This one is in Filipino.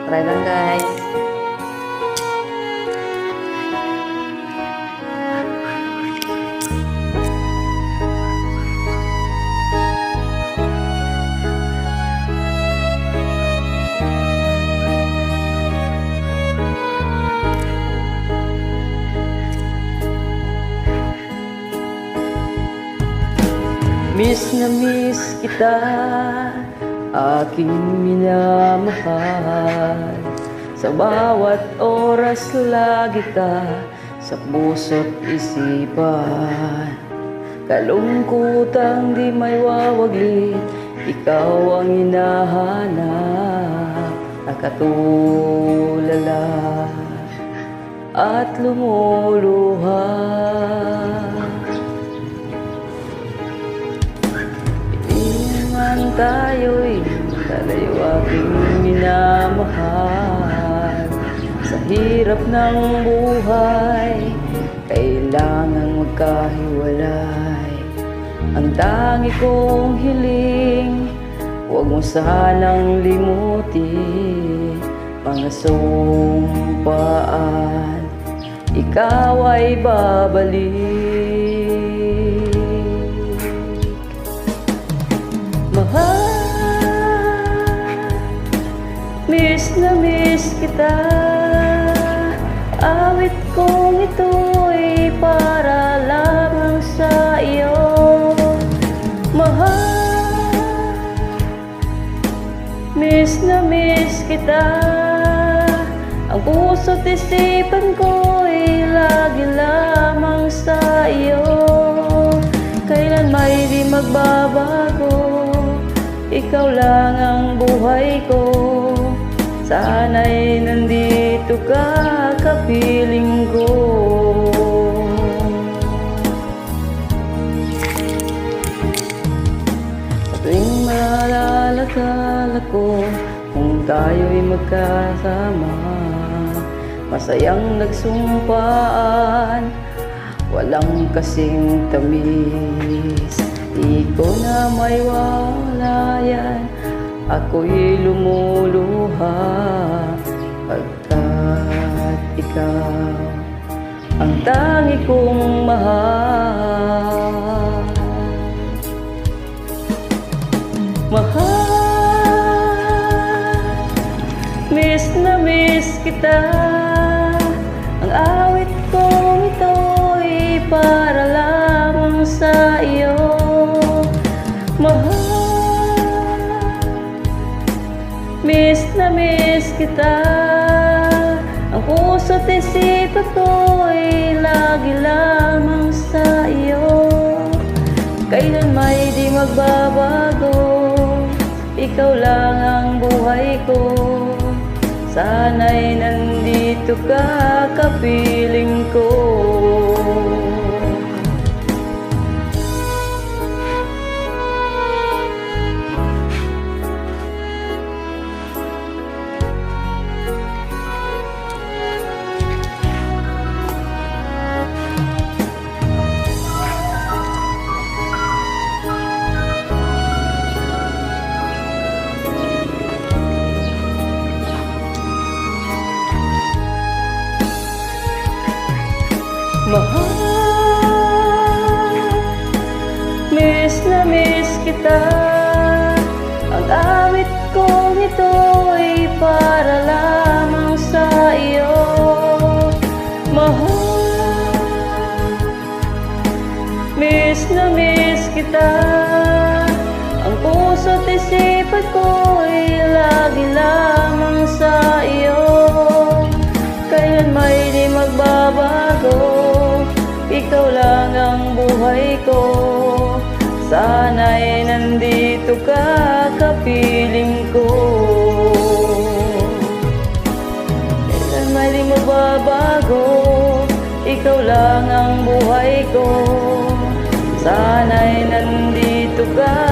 Try lang guys. Miss na miss kita, aking minamahal. Sa bawat oras lagi ka sa puso't isipan. Kalungkutang di may wawaglit, ikaw ang hinahanap. Nakatulala at lumuluha. Tayo'y talayo aking minamahal. Sa hirap ng buhay, kailangan magkahiwalay. Ang tangi kong hiling, huwag mo sanang limutin mga sumpaan, ikaw ay babalik. Miss na miss kita, awit kong ito'y para lamang sa iyo. Mahal, miss na miss kita, ang puso't isipan ko'y lagi lamang sa iyo. Kailan may di magbabago, ikaw lang ang buhay ko. Sana'y nandito ka, kapiling ko. Sa tuwing maalala ko kung tayo'y magkasama, masayang nagsumpaan, walang kasing tamis. Di ko na may walayan, ako'y lumuluha pagkat ikaw ang tangi kong mahal. Mahal, miss na miss kita, ang awit kong ito'y para lamang sa iyo. Mahal, miss na miss kita, ang puso't isipan ko'y lagi lamang sa iyo. Kailan may di magbabago, ikaw lang ang buhay ko. Sana'y nandito ka, kapiling ko. Mahal, miss na miss kita, ang awit kong ito'y para lamang sa iyo. Mahal, miss na miss kita, ang puso't isipan ko'y lagi lamang sa iyo. Kailan may di magbabago, ikaw lang ang buhay ko. Sana'y nandito ka, kapiling ko. Kailan may di magbabago, ikaw lang ang buhay ko. Sana'y nandito ka,